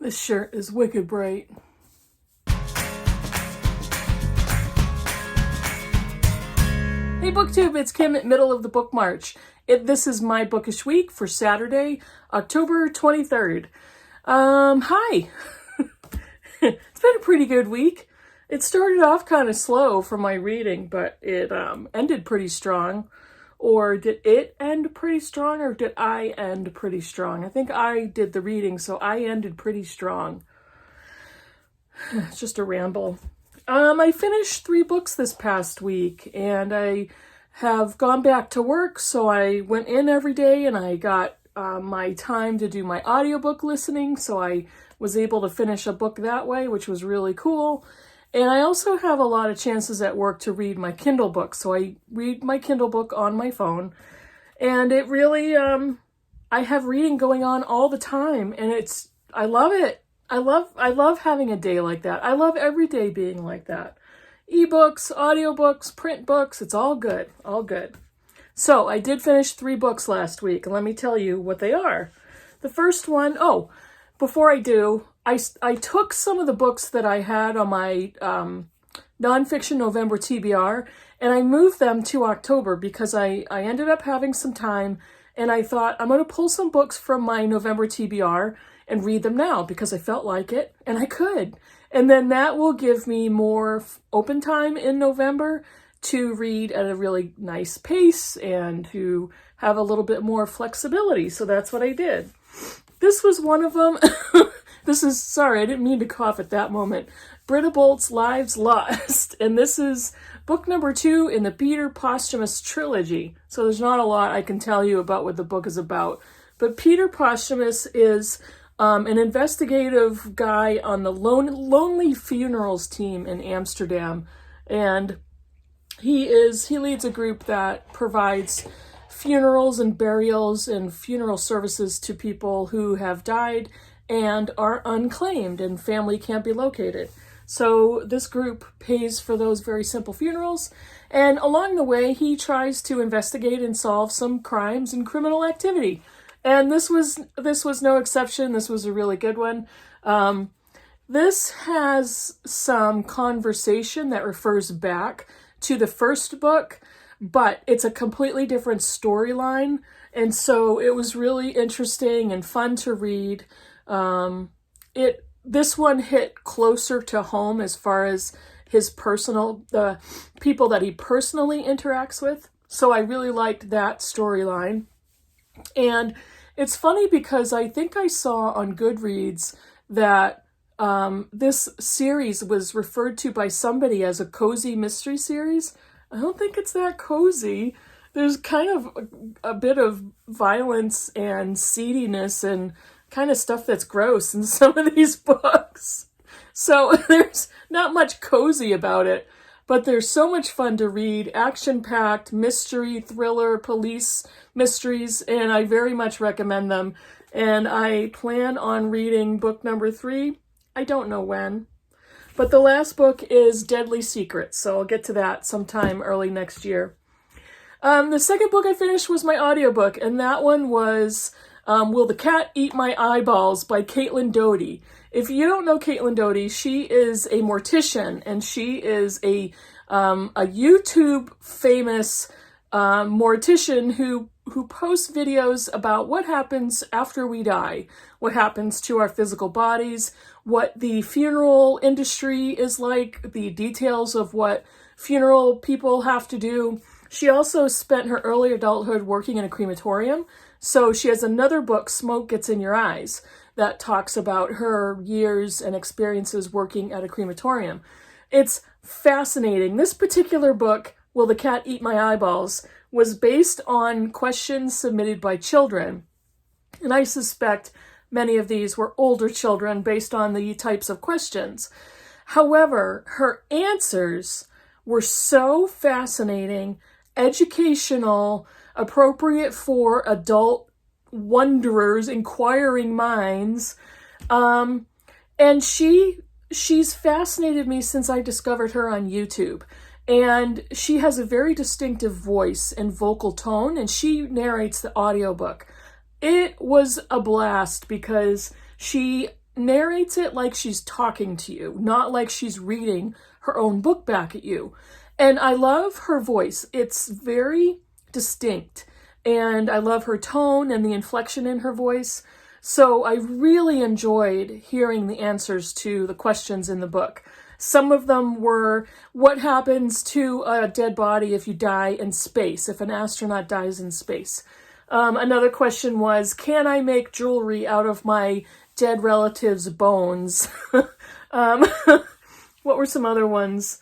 This shirt is wicked bright. Hey BookTube, it's Kim at middle of the book march. This is my bookish week for Saturday, October 23rd. Hi. It's been a pretty good week. It started off kind of slow for my reading, but it ended pretty strong. Or did it end pretty strong, or did I end pretty strong? I think I did the reading, so I ended pretty strong. It's just a ramble. I finished 3 books this past week, and I have gone back to work, so I went in every day, and I got my time to do my audiobook listening, so I was able to finish a book that way, which was really cool. And I also have a lot of chances at work to read my Kindle book. So I read my Kindle book on my phone. And it really, I have reading going on all the time. And I love it. I love having a day like that. I love every day being like that. Ebooks, audiobooks, print books, it's all good. All good. So I did finish 3 books last week. And let me tell you what they are. The first one, before I do, I took some of the books that I had on my nonfiction November TBR and I moved them to October because I ended up having some time and I thought I'm going to pull some books from my November TBR and read them now because I felt like it and I could. And then that will give me more open time in November to read at a really nice pace and to have a little bit more flexibility. So that's what I did. This was one of them. Sorry, I didn't mean to cough at that moment. Britta Bolt's Lives Lost. And this is book number 2 in the Peter Posthumous trilogy. So there's not a lot I can tell you about what the book is about. But Peter Posthumous is an investigative guy on the Lonely Funerals team in Amsterdam. And he leads a group that provides funerals and burials and funeral services to people who have died and are unclaimed and family can't be located. So this group pays for those very simple funerals, and along the way he tries to investigate and solve some crimes and criminal activity. And this was no exception. This was a really good one. This has some conversation that refers back to the first book, but it's a completely different storyline. And so it was really interesting and fun to read. This one hit closer to home as far as the people that he personally interacts with. So I really liked that storyline. And it's funny because I think I saw on Goodreads that this series was referred to by somebody as a cozy mystery series. I don't think it's that cozy. There's kind of a bit of violence and seediness and kind of stuff that's gross in some of these books. So there's not much cozy about it, but there's so much fun to read. Action-packed, mystery, thriller, police mysteries, and I very much recommend them. And I plan on reading book number 3. I don't know when. But the last book is Deadly Secrets, so I'll get to that sometime early next year. The second book I finished was my audiobook, and that one was Will the Cat Eat My Eyeballs by Caitlin Doughty. If you don't know Caitlin Doughty, she is a mortician, and she is a YouTube famous mortician who posts videos about what happens after we die, what happens to our physical bodies, what the funeral industry is like, the details of what funeral people have to do. She also spent her early adulthood working in a crematorium. So she has another book, Smoke Gets in Your Eyes, that talks about her years and experiences working at a crematorium. It's fascinating. This particular book, Will the Cat Eat My Eyeballs, was based on questions submitted by children. And I suspect many of these were older children based on the types of questions. However, her answers were so fascinating, educational, appropriate for adult wonderers, inquiring minds. And she's fascinated me since I discovered her on YouTube. And she has a very distinctive voice and vocal tone, and she narrates the audiobook. It was a blast because she narrates it like she's talking to you, not like she's reading her own book back at you. And I love her voice. It's very distinct. And I love her tone and the inflection in her voice. So I really enjoyed hearing the answers to the questions in the book. Some of them were, what happens to a dead body if you die in space, if an astronaut dies in space? Another question was, can I make jewelry out of my dead relative's bones? What were some other ones?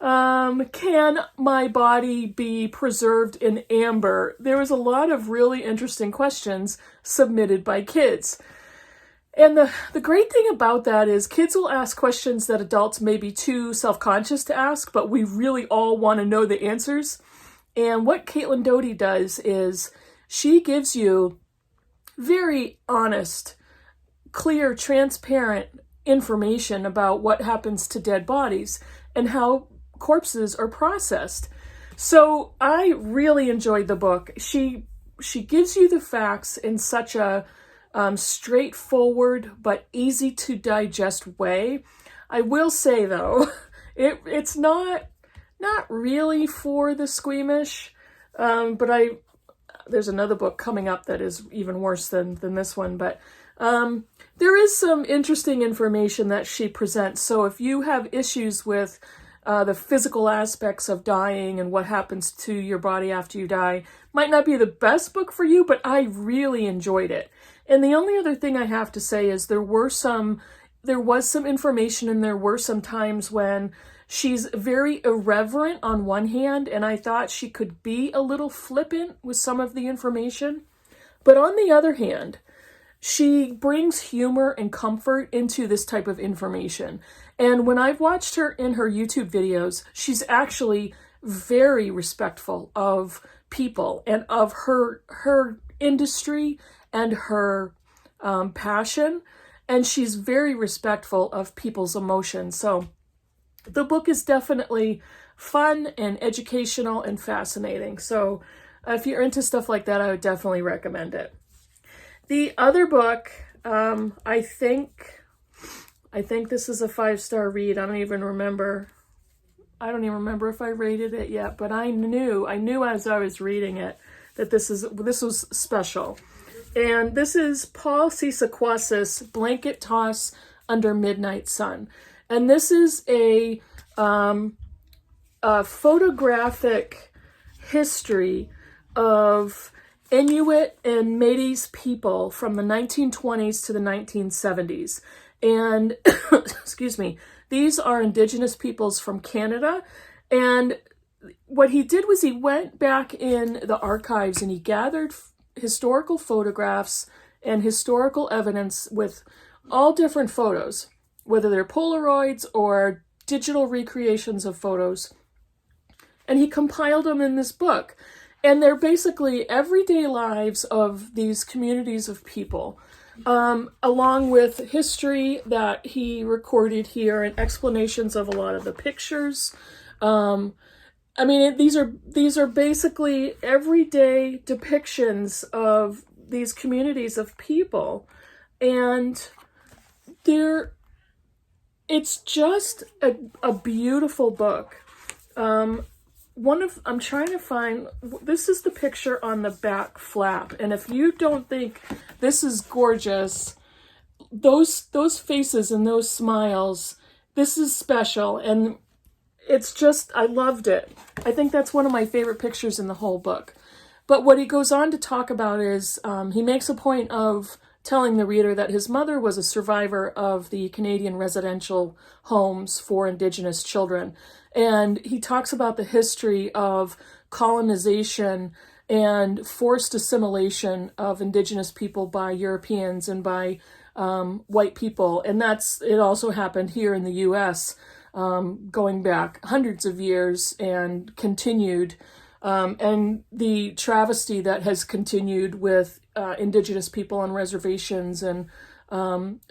Can my body be preserved in amber? There was a lot of really interesting questions submitted by kids. And the great thing about that is kids will ask questions that adults may be too self-conscious to ask, but we really all want to know the answers. And what Caitlin Doty does is she gives you very honest, clear, transparent information about what happens to dead bodies and how corpses are processed. So I really enjoyed the book. She gives you the facts in such a straightforward but easy to digest way. I will say though, it's not really for the squeamish, but there's another book coming up that is even worse than this one, but there is some interesting information that she presents. So if you have issues with the physical aspects of dying and what happens to your body after you die, might not be the best book for you, but I really enjoyed it. And the only other thing I have to say is there was some information and there were some times when she's very irreverent on one hand, and I thought she could be a little flippant with some of the information. But on the other hand, she brings humor and comfort into this type of information. And when I've watched her in her YouTube videos, she's actually very respectful of people and of her industry and her passion. And she's very respectful of people's emotions. So the book is definitely fun and educational and fascinating. So if you're into stuff like that, I would definitely recommend it. The other book, I think this is a 5-star read. I don't even remember if I rated it yet, but I knew as I was reading it that this was special. And this is Paul Cisaquasis, Blanket Toss Under Midnight Sun. And this is a photographic history of Inuit and Métis people from the 1920s to the 1970s. And, excuse me, these are Indigenous peoples from Canada. And what he did was he went back in the archives and he gathered historical photographs and historical evidence with all different photos, whether they're Polaroids or digital recreations of photos. And he compiled them in this book. And they're basically everyday lives of these communities of people, along with history that he recorded here and explanations of a lot of the pictures. I mean, these are basically everyday depictions of these communities of people. And it's just a beautiful book. I'm trying to find, this is the picture on the back flap. And if you don't think this is gorgeous, those faces and those smiles, this is special. And it's just, I loved it. I think that's one of my favorite pictures in the whole book. But what he goes on to talk about is, he makes a point of telling the reader that his mother was a survivor of the Canadian residential homes for Indigenous children. And he talks about the history of colonization and forced assimilation of Indigenous people by Europeans and by white people. And it also happened here in the U.S., going back hundreds of years and continued. And the travesty that has continued with Indigenous people on reservations and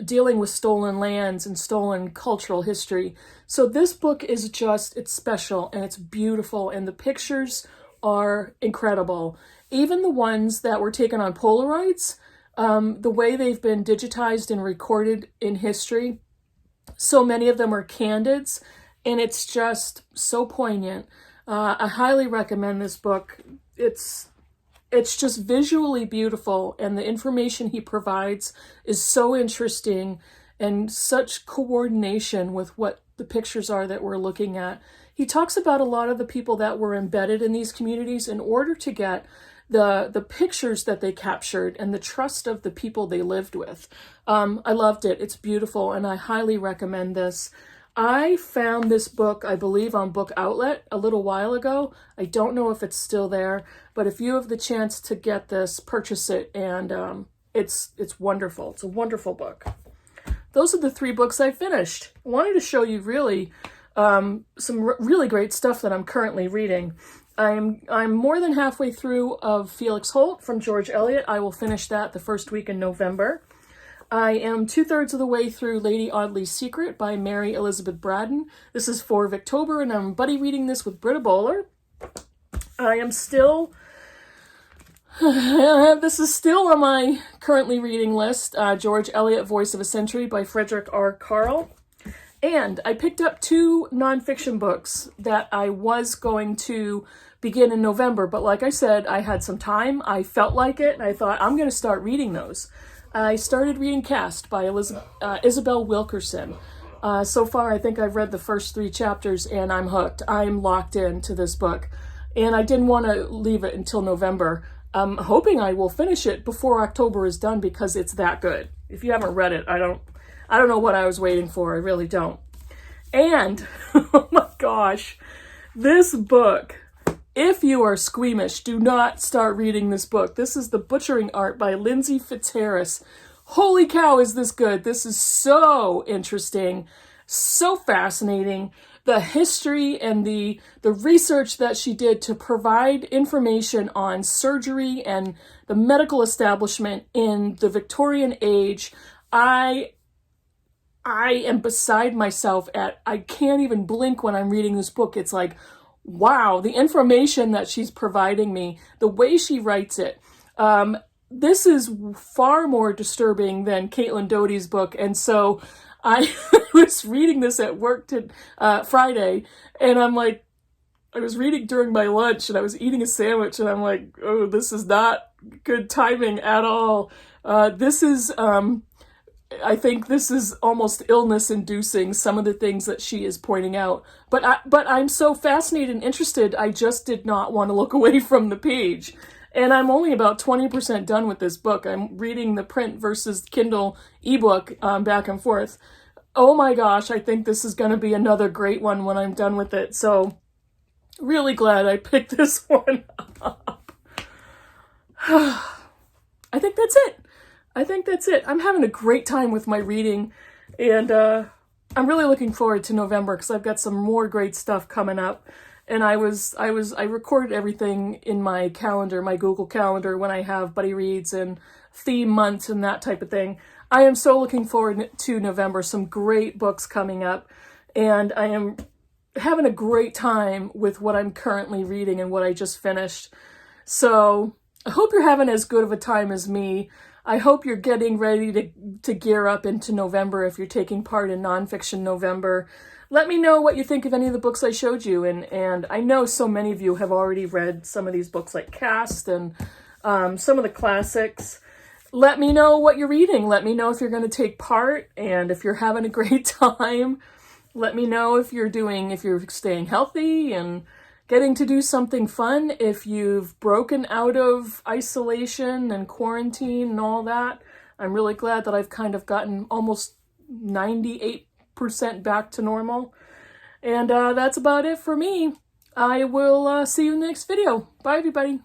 dealing with stolen lands and stolen cultural history. So this book is it's special and it's beautiful and the pictures are incredible. Even the ones that were taken on Polaroids, the way they've been digitized and recorded in history. So many of them are candids, and it's just so poignant. I highly recommend this book. It's just visually beautiful, and the information he provides is so interesting and such coordination with what the pictures are that we're looking at. He talks about a lot of the people that were embedded in these communities in order to get the pictures that they captured and the trust of the people they lived with. I loved it. It's beautiful, and I highly recommend this. I found this book, I believe, on Book Outlet a little while ago. I don't know if it's still there, but if you have the chance to get this, purchase it, and it's wonderful. It's a wonderful book. Those are the 3 books I finished. I wanted to show you really some really great stuff that I'm currently reading. I'm more than halfway through of Felix Holt from George Eliot. I will finish that the first week in November. I am 2/3 of the way through Lady Audley's Secret by Mary Elizabeth Braddon. This is for Victober, and I'm buddy reading this with Britta Bowler. I am still... this is still on my currently reading list, George Eliot, Voice of a Century by Frederick R. Carl. And I picked up 2 nonfiction books that I was going to begin in November, but like I said, I had some time, I felt like it, and I thought, I'm going to start reading those. I started reading Cast by Isabel Wilkerson. So far, I think I've read the first 3 chapters, and I'm hooked. I'm locked into this book, and I didn't want to leave it until November. I'm hoping I will finish it before October is done because it's that good. If you haven't read it, I don't know what I was waiting for. I really don't. And, oh my gosh, this book, if you are squeamish, do not start reading this book. This is The Butchering Art by Lindsay Fitzharris. Holy cow, is this good? This is so interesting, so fascinating. The history and the research that she did to provide information on surgery and the medical establishment in the Victorian age, I am beside myself I can't even blink when I'm reading this book. It's like, wow, the information that she's providing me, the way she writes it. This is far more disturbing than Caitlin Doty's book. And so I was reading this at work Friday, and I'm like, I was reading during my lunch, and I was eating a sandwich, and I'm like, oh, this is not good timing at all. This is... I think this is almost illness-inducing, some of the things that she is pointing out. But I'm so fascinated and interested, I just did not want to look away from the page. And I'm only about 20% done with this book. I'm reading the print versus Kindle ebook back and forth. Oh my gosh, I think this is going to be another great one when I'm done with it. So, really glad I picked this one up. I think that's it. I'm having a great time with my reading, and I'm really looking forward to November because I've got some more great stuff coming up. And I recorded everything in my calendar, my Google Calendar, when I have buddy reads and theme months and that type of thing. I am so looking forward to November. Some great books coming up, and I am having a great time with what I'm currently reading and what I just finished. So I hope you're having as good of a time as me. I hope you're getting ready to gear up into November if you're taking part in Nonfiction November. Let me know what you think of any of the books I showed you. And I know so many of you have already read some of these books like Cast and some of the classics. Let me know what you're reading. Let me know if you're going to take part and if you're having a great time. Let me know if you're staying healthy and getting to do something fun, if you've broken out of isolation and quarantine and all that. I'm really glad that I've kind of gotten almost 98% back to normal. And that's about it for me. I will see you in the next video. Bye, everybody.